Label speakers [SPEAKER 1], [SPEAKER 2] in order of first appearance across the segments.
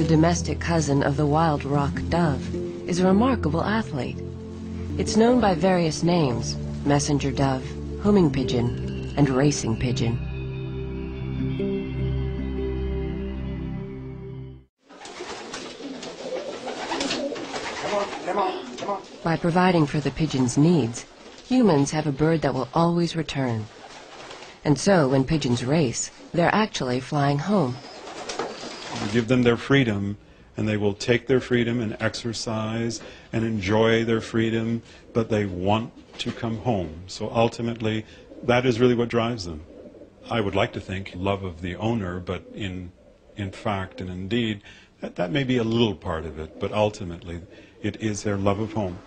[SPEAKER 1] domestic cousin of the wild rock dove, is a remarkable athlete. It's known by various names: messenger dove, homing pigeon, and racing pigeon.
[SPEAKER 2] Come on.
[SPEAKER 1] By providing for the pigeon's needs, humans have a bird that will always return. And so, when pigeons race, they're actually flying home.
[SPEAKER 3] You give them their freedom, and they will take their freedom and exercise and enjoy their freedom, but they want to come home. So ultimately, that is really what drives them. I would like to think love of the owner, but in fact and indeed, that may be a little part of it, but ultimately, it is their love of home.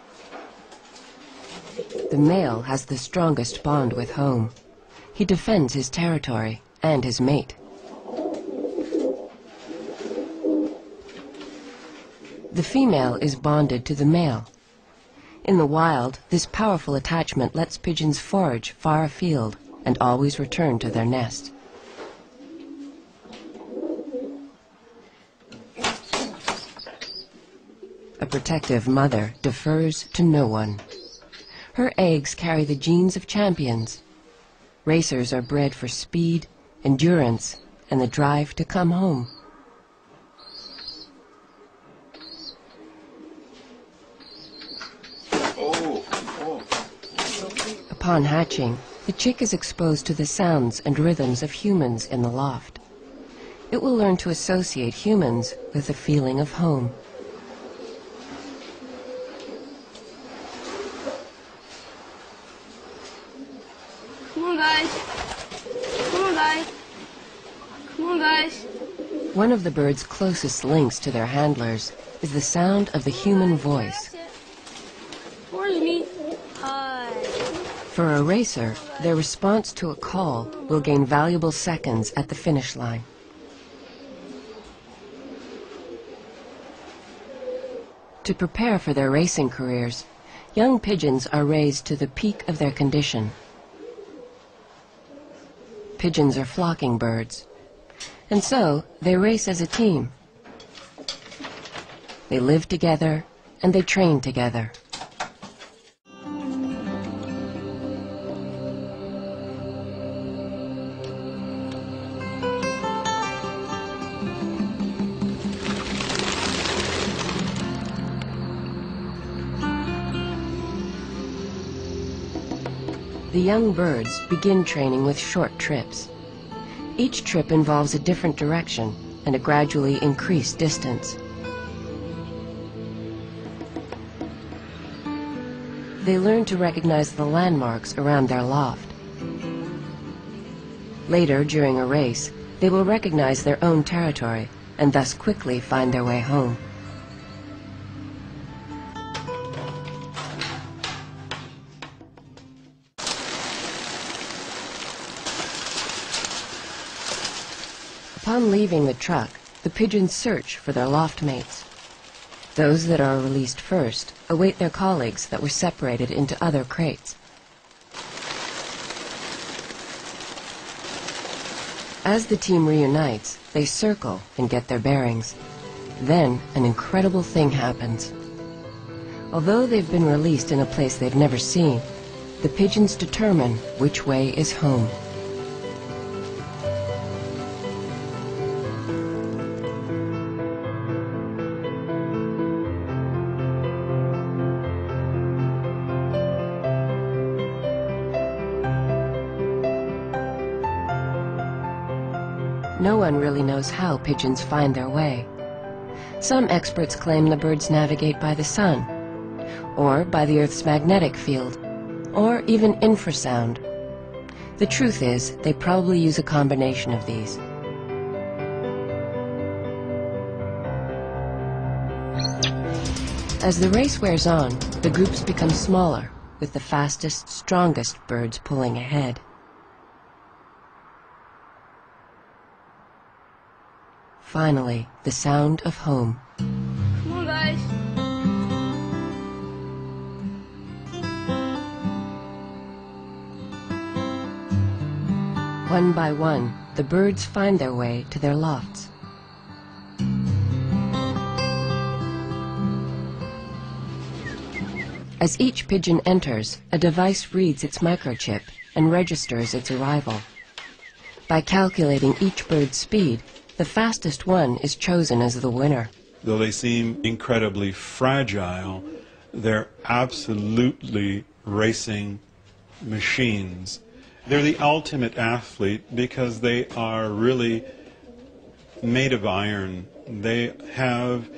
[SPEAKER 1] The male has the strongest bond with home. He defends his territory and his mate. The female is bonded to the male. In the wild, this powerful attachment lets pigeons forage far afield and always return to their nest. A protective mother defers to no one. Her eggs carry the genes of champions. Racers are bred for speed, endurance, and the drive to come home. Upon hatching, the chick is exposed to the sounds and rhythms of humans in the loft. It will learn to associate humans with the feeling of home.
[SPEAKER 4] Come on, guys. Come on, guys. Come on, guys.
[SPEAKER 1] One of the bird's closest links to their handlers is the sound of the human voice.
[SPEAKER 4] Where's me? Hi.
[SPEAKER 1] For a racer, their response to a call will gain valuable seconds at the finish line. To prepare for their racing careers, young pigeons are raised to the peak of their condition. Pigeons are flocking birds, and so they race as a team. They live together and they train together. The young birds begin training with short trips. Each trip involves a different direction and a gradually increased distance. They learn to recognize the landmarks around their loft. Later, during a race, they will recognize their own territory and thus quickly find their way home. Upon leaving the truck, the pigeons search for their loft mates. Those that are released first await their colleagues that were separated into other crates. As the team reunites, they circle and get their bearings. Then an incredible thing happens. Although they've been released in a place they've never seen, the pigeons determine which way is home. No one really knows how pigeons find their way. Some experts claim the birds navigate by the sun, or by the Earth's magnetic field, or even infrasound. The truth is, they probably use a combination of these. As the race wears on, the groups become smaller, with the fastest, strongest birds pulling ahead. Finally, the sound of home.
[SPEAKER 4] Come on, guys.
[SPEAKER 1] One by one, the birds find their way to their lofts. As each pigeon enters, a device reads its microchip and registers its arrival. By calculating each bird's speed, the fastest one is chosen as the winner.
[SPEAKER 3] Though they seem incredibly fragile, they're absolutely racing machines. They're the ultimate athlete because they are really made of iron. They have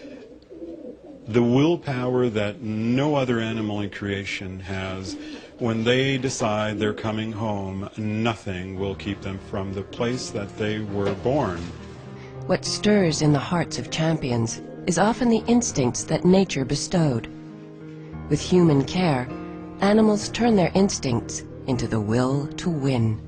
[SPEAKER 3] the willpower that no other animal in creation has. When they decide they're coming home, nothing will keep them from the place that they were born.
[SPEAKER 1] What stirs in the hearts of champions is often the instincts that nature bestowed. With human care, animals turn their instincts into the will to win.